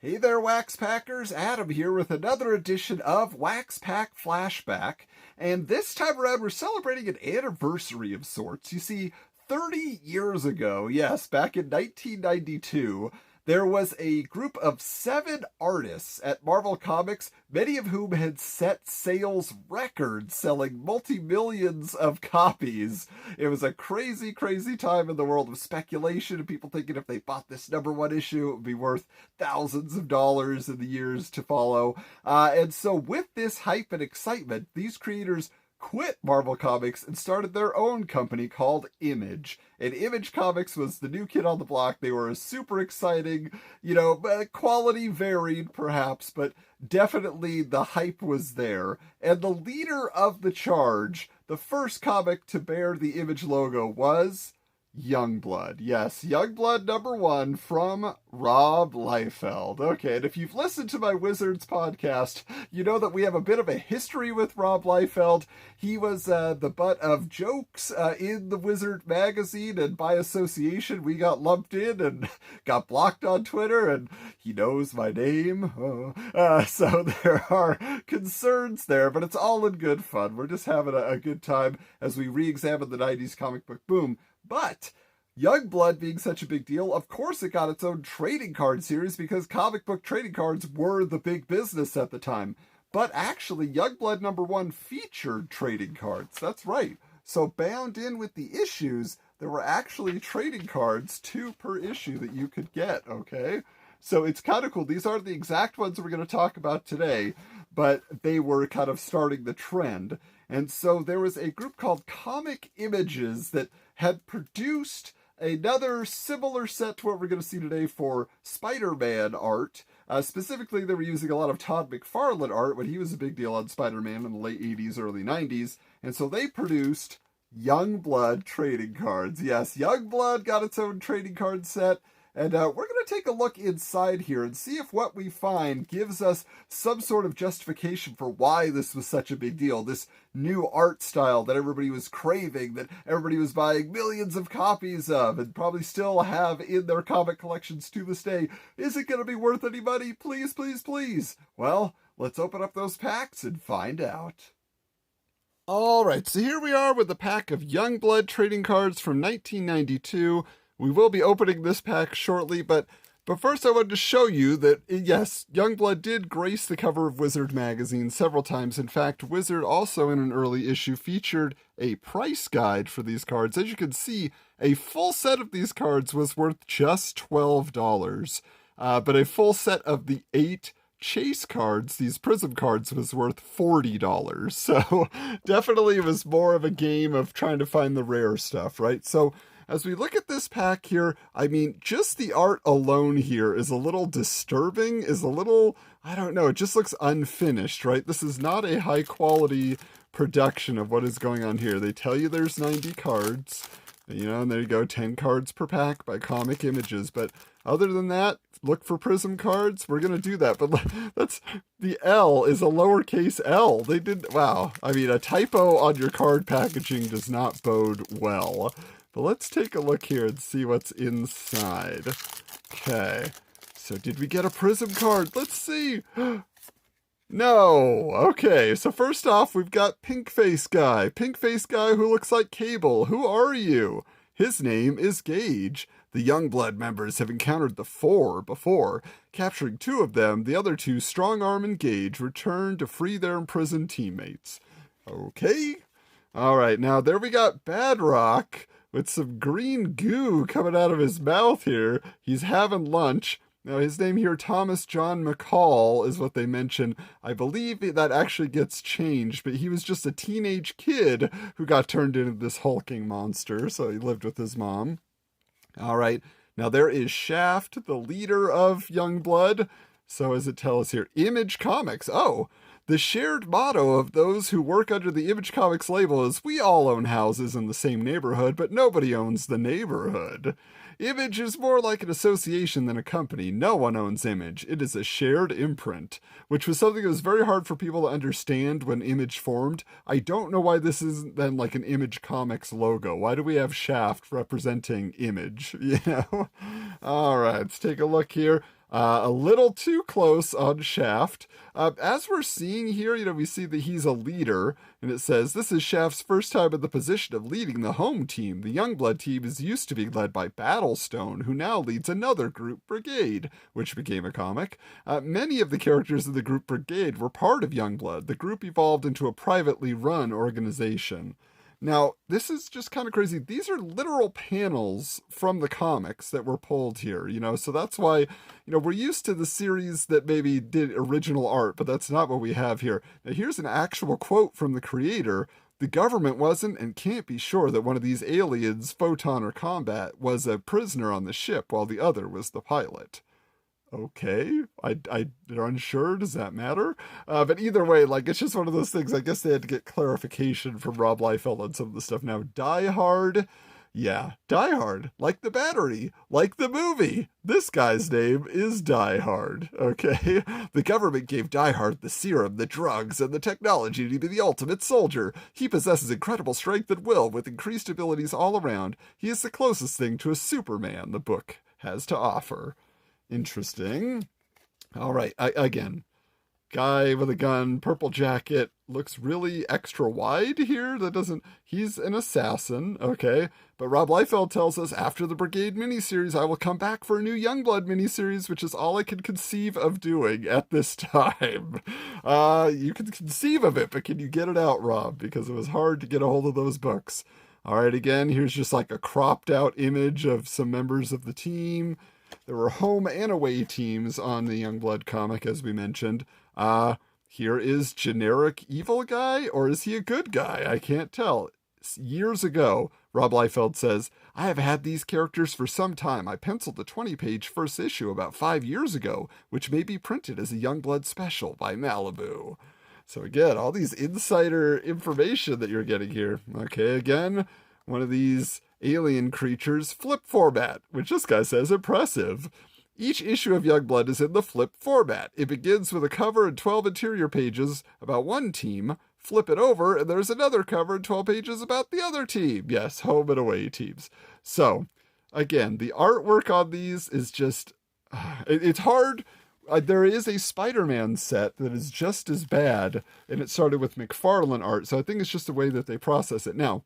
Hey there, Wax Packers! Adam here with another edition of Wax Pack Flashback. And this time around, we're celebrating an anniversary of sorts. You see, 30 years ago, yes, back in 1992, there was a group of 7 artists at Marvel Comics, many of whom had set sales records, selling multi-millions of copies. It was a crazy, crazy time in the world of speculation, and people thinking if they bought this #1 issue, it would be worth thousands of dollars in the years to follow. And so with this hype and excitement, these creators quit Marvel Comics and started their own company called Image. And Image Comics was the new kid on the block. They were super exciting, quality varied perhaps, but definitely the hype was there. And the leader of the charge, the first comic to bear the Image logo, was Youngblood. Yes, Youngblood #1 from Rob Liefeld. Okay, and if you've listened to my Wizards podcast, you know that we have a bit of a history with Rob Liefeld. He was the butt of jokes in the Wizard magazine, and by association, we got lumped in and got blocked on Twitter, and he knows my name. So there are concerns there, but it's all in good fun. We're just having a good time as we re-examine the 90s comic book boom. But Youngblood being such a big deal, of course it got its own trading card series because comic book trading cards were the big business at the time. But actually, Youngblood #1 featured trading cards. That's right. So bound in with the issues, there were actually trading cards, 2 per issue that you could get, okay? So it's kind of cool. These aren't the exact ones we're going to talk about today, but they were kind of starting the trend. And so there was a group called Comic Images that had produced another similar set to what we're going to see today for Spider-Man art. Specifically, they were using a lot of Todd McFarlane art when he was a big deal on Spider-Man in the late 80s, early 90s. And so they produced Youngblood trading cards. Yes, Youngblood got its own trading card set. And we're going to take a look inside here and see if what we find gives us some sort of justification for why this was such a big deal. This new art style that everybody was craving, that everybody was buying millions of copies of, and probably still have in their comic collections to this day. Is it going to be worth any money? Please, please, please. Well, let's open up those packs and find out. Alright, so here we are with a pack of Youngblood trading cards from 1992. We will be opening this pack shortly, but first I wanted to show you that, yes, Youngblood did grace the cover of Wizard magazine several times. In fact, Wizard also in an early issue featured a price guide for these cards. As you can see, a full set of these cards was worth just $12, but a full set of the 8 chase cards, these Prism cards, was worth $40. So definitely it was more of a game of trying to find the rare stuff, right? So as we look at this pack here, I mean, just the art alone here is a little disturbing, I don't know, it just looks unfinished, right? This is not a high quality production of what is going on here. They tell you there's 90 cards, and there you go, 10 cards per pack by Comic Images. But other than that, look for Prism cards. We're going to do that. But the L is a lowercase L. Wow. I mean, a typo on your card packaging does not bode well. But let's take a look here and see what's inside. Okay, so did we get a Prism card? Let's see. No. Okay, so first off, we've got Pink Face Guy. Pink Face Guy who looks like Cable. Who are you? His name is Gage. The Youngblood members have encountered the 4 before. Capturing 2 of them, the other 2, Strong Arm and Gage, return to free their imprisoned teammates. Okay. All right, now there we got Badrock with some green goo coming out of his mouth here. He's having lunch. Now, his name here, Thomas John McCall, is what they mention. I believe that actually gets changed, but he was just a teenage kid who got turned into this hulking monster, so he lived with his mom. All right, now there is Shaft, the leader of Youngblood. So as it tells us here, Image Comics. Oh, the shared motto of those who work under the Image Comics label is, we all own houses in the same neighborhood, but nobody owns the neighborhood. Image is more like an association than a company. No one owns Image. It is a shared imprint, which was something that was very hard for people to understand when Image formed. I don't know why this isn't then like an Image Comics logo. Why do we have Shaft representing Image? All right, let's take a look here. A little too close on Shaft. As we're seeing here, we see that he's a leader, and it says, this is Shaft's first time in the position of leading the home team. The Youngblood team is used to being led by Battlestone, who now leads another group, Brigade, which became a comic. Many of the characters in the group Brigade were part of Youngblood. The group evolved into a privately run organization. Now, this is just kind of crazy. These are literal panels from the comics that were pulled here, so that's why, we're used to the series that maybe did original art, but that's not what we have here. Now, here's an actual quote from the creator. The government wasn't and can't be sure that one of these aliens, Photon or Combat, was a prisoner on the ship while the other was the pilot. Okay, they're unsure. Does that matter? But either way, it's just one of those things. I guess they had to get clarification from Rob Liefeld on some of the stuff. Now, Die Hard, yeah, Die Hard, like the battery, like the movie. This guy's name is Die Hard, okay? The government gave Die Hard the serum, the drugs, and the technology to be the ultimate soldier. He possesses incredible strength and will with increased abilities all around. He is the closest thing to a Superman the book has to offer. Interesting. All right. Again, guy with a gun, purple jacket, looks really extra wide here. He's an assassin. Okay. But Rob Liefeld tells us after the Brigade miniseries, I will come back for a new Youngblood miniseries, which is all I can conceive of doing at this time. You can conceive of it, but can you get it out, Rob? Because it was hard to get a hold of those books. All right. Again, here's just a cropped out image of some members of the team. There were home and away teams on the Youngblood comic, as we mentioned. Here is generic evil guy, or is he a good guy? I can't tell. Years ago, Rob Liefeld says, I have had these characters for some time. I penciled the 20-page first issue about 5 years ago, which may be printed as a Youngblood special by Malibu. So again, all these insider information that you're getting here. Okay, again, one of these alien creatures, flip format, which this guy says impressive. Each issue of Youngblood is in the flip format. It begins with a cover and 12 interior pages about one team. Flip it over, and there's another cover and 12 pages about the other team. Yes, home and away teams. So, again, the artwork on these is just... it's hard. There is a Spider-Man set that is just as bad, and it started with McFarlane art, so I think it's just the way that they process it. Now,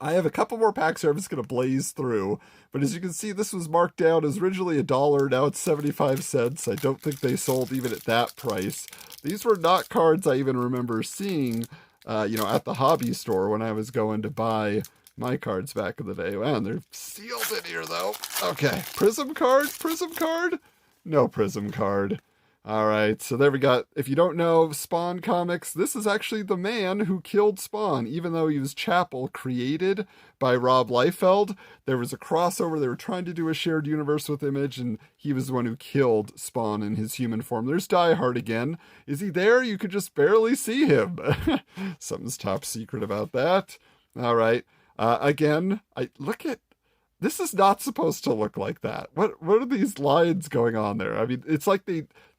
I have a couple more packs here I'm just going to blaze through. But as you can see, this was marked down as originally $1. Now it's 75 cents. I don't think they sold even at that price. These were not cards I even remember seeing, at the hobby store when I was going to buy my cards back in the day. Man, they're sealed in here, though. Okay, Prism card? Prism card? No Prism card. All right, so there we got, if you don't know Spawn comics, this is actually the man who killed Spawn, even though he was Chapel created by Rob Liefeld. There was a crossover. They were trying to do a shared universe with Image, and he was the one who killed Spawn in his human form. There's Die Hard again. Is he there? You could just barely see him. Something's top secret about that. All right. Again, this is not supposed to look like that. What are these lines going on there? I mean, it's like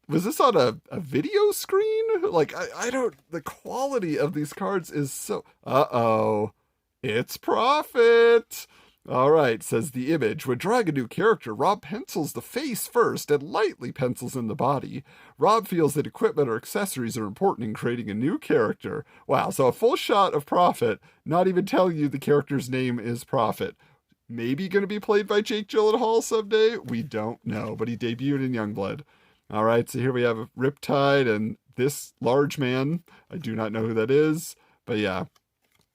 was this on a video screen? The quality of these cards is so... Uh-oh. It's Prophet. All right, says the Image. When drawing a new character, Rob pencils the face first and lightly pencils in the body. Rob feels that equipment or accessories are important in creating a new character. Wow, so a full shot of Prophet, not even telling you the character's name is Prophet. Maybe going to be played by Jake Gyllenhaal someday? We don't know, but he debuted in Youngblood. All right, so here we have Riptide and this large man. I do not know who that is, but yeah.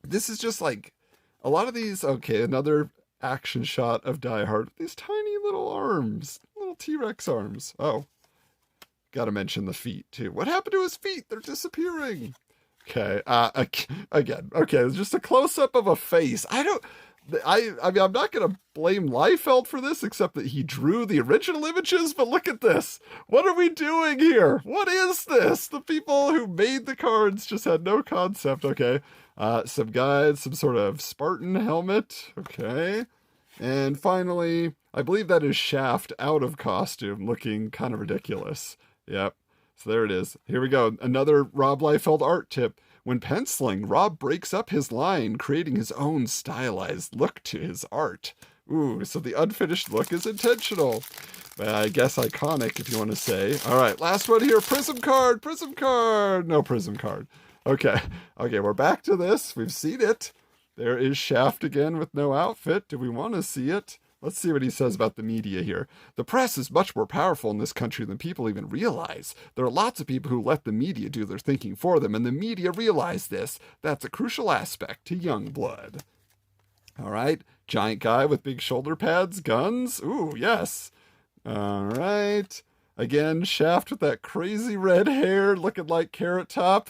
This is just a lot of these, okay, another action shot of Die Hard with these tiny little arms, little T-Rex arms. Oh, gotta mention the feet too. What happened to his feet? They're disappearing. Okay, again, okay, it's just a close-up of a face. I mean, I'm not going to blame Liefeld for this, except that he drew the original images, but look at this. What are we doing here? What is this? The people who made the cards just had no concept. Okay. Some guys, some sort of Spartan helmet. Okay. And finally, I believe that is Shaft out of costume, looking kind of ridiculous. Yep. So there it is. Here we go. Another Rob Liefeld art tip. When penciling, Rob breaks up his line, creating his own stylized look to his art. Ooh, so the unfinished look is intentional. I guess iconic, if you want to say. All right, last one here. Prism card, Prism card. No Prism card. Okay, we're back to this. We've seen it. There is Shaft again with no outfit. Do we want to see it? Let's see what he says about the media here. The press is much more powerful in this country than people even realize. There are lots of people who let the media do their thinking for them, and the media realize this. That's a crucial aspect to Youngblood. All right, giant guy with big shoulder pads, guns. Ooh, yes. All right. Again, Shaft with that crazy red hair looking like Carrot Top.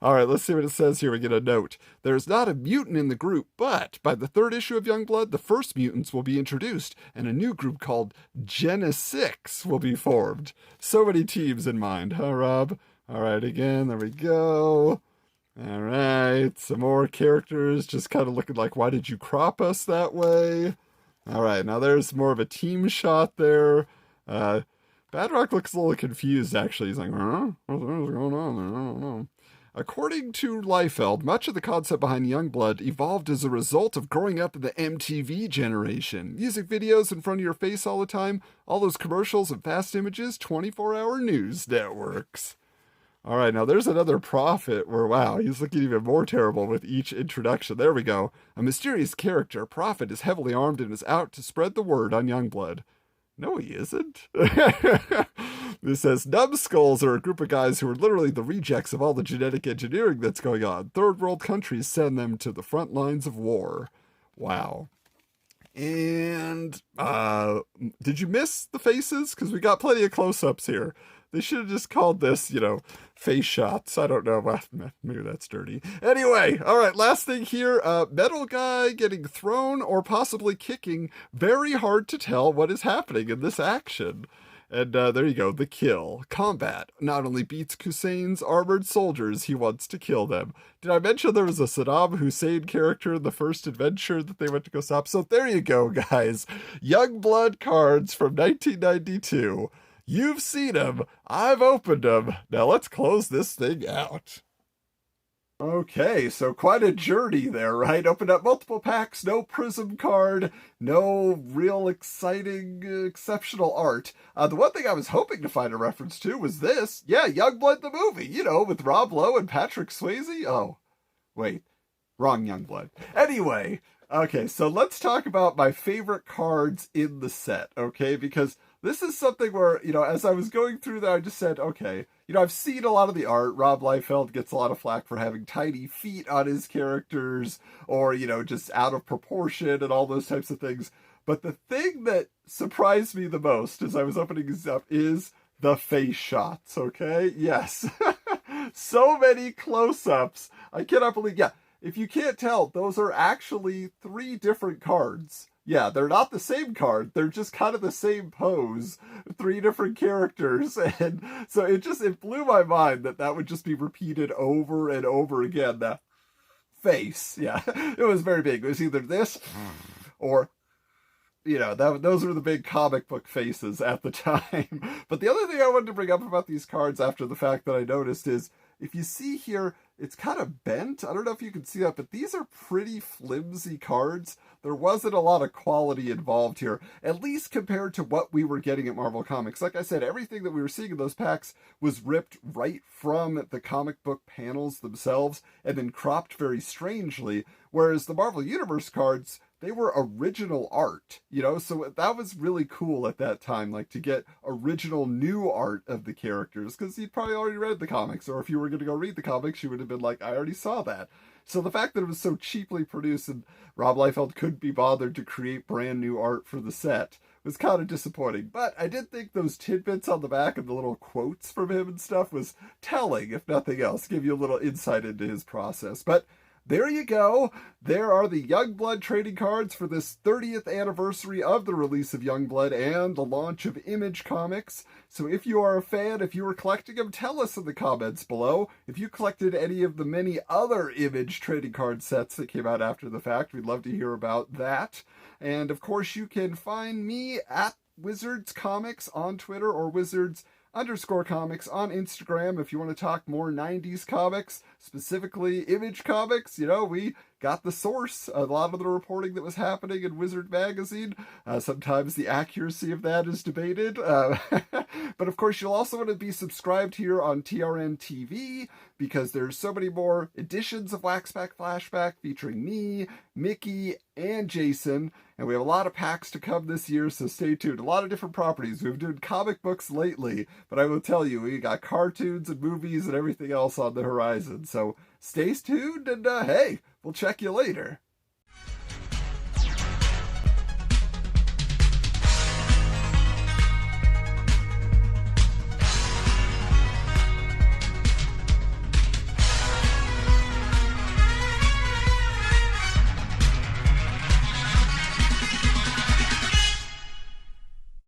All right, let's see what it says here. We get a note. There's not a mutant in the group, but by the 3rd issue of Youngblood, the first mutants will be introduced, and a new group called Genesix will be formed. So many teams in mind, huh, Rob? All right, again, there we go. All right, some more characters just kind of looking like, why did you crop us that way? All right, now there's more of a team shot there. Badrock looks a little confused, actually. He's like, huh? What's going on there? I don't know. According to Liefeld, much of the concept behind Youngblood evolved as a result of growing up in the MTV generation. Music videos in front of your face all the time, all those commercials and fast images, 24-hour news networks. All right, now there's another prophet where, wow, he's looking even more terrible with each introduction. There we go. A mysterious character, Prophet, is heavily armed and is out to spread the word on Youngblood. No, he isn't. This says, Numbskulls are a group of guys who are literally the rejects of all the genetic engineering that's going on. Third world countries send them to the front lines of war. Wow. And, did you miss the faces? Because we got plenty of close-ups here. They should have just called this, face shots. I don't know. Well, maybe that's dirty. Anyway, all right, last thing here. Metal guy getting thrown or possibly kicking. Very hard to tell what is happening in this action. And there you go, the kill. Combat not only beats Hussein's armored soldiers, he wants to kill them. Did I mention there was a Saddam Hussein character in the first adventure that they went to go stop? So there you go, guys. Youngblood cards from 1992. You've seen them. I've opened them. Now let's close this thing out. Okay, so quite a journey there, right? Opened up multiple packs, no Prism card, no real exciting, exceptional art. The one thing I was hoping to find a reference to was this. Yeah, Youngblood the movie, with Rob Lowe and Patrick Swayze. Oh, wait, wrong Youngblood. Anyway, okay, so let's talk about my favorite cards in the set, okay? Because this is something where, as I was going through that, I just said, okay, I've seen a lot of the art. Rob Liefeld gets a lot of flack for having tiny feet on his characters or, just out of proportion and all those types of things. But the thing that surprised me the most as I was opening this up is the face shots, okay? Yes. So many close-ups. I cannot believe, if you can't tell, those are actually 3 different cards. Yeah, they're not the same card. They're just kind of the same pose. 3 different characters. And so it blew my mind that would just be repeated over and over again. That face. Yeah, it was very big. It was either this or, those were the big comic book faces at the time. But the other thing I wanted to bring up about these cards after the fact that I noticed is, if you see here, it's kind of bent. I don't know if you can see that, but these are pretty flimsy cards. There wasn't a lot of quality involved here, at least compared to what we were getting at Marvel Comics. Like I said, everything that we were seeing in those packs was ripped right from the comic book panels themselves and then cropped very strangely, whereas the Marvel Universe cards, they were original art, so that was really cool at that time, like to get original new art of the characters, because you'd probably already read the comics, or if you were going to go read the comics, you would have been like, I already saw that. So the fact that it was so cheaply produced and Rob Liefeld couldn't be bothered to create brand new art for the set was kind of disappointing. But I did think those tidbits on the back and the little quotes from him and stuff was telling, if nothing else, give you a little insight into his process. But there you go. There are the Youngblood trading cards for this 30th anniversary of the release of Youngblood and the launch of Image Comics. So if you are a fan, if you were collecting them, tell us in the comments below. If you collected any of the many other Image trading card sets that came out after the fact, we'd love to hear about that. And of course, you can find me at Wizards Comics on Twitter or Wizards_comics on Instagram if you want to talk more 90s comics, specifically Image Comics. We got the source, a lot of the reporting that was happening in Wizard Magazine. Sometimes the accuracy of that is debated. But of course, you'll also want to be subscribed here on TRN TV, because there's so many more editions of Wax Pack Flashback featuring me, Mickey, and Jason. And we have a lot of packs to come this year, so stay tuned. A lot of different properties. We've been doing comic books lately, but I will tell you, we got cartoons and movies and everything else on the horizon. So stay tuned, and hey, we'll check you later.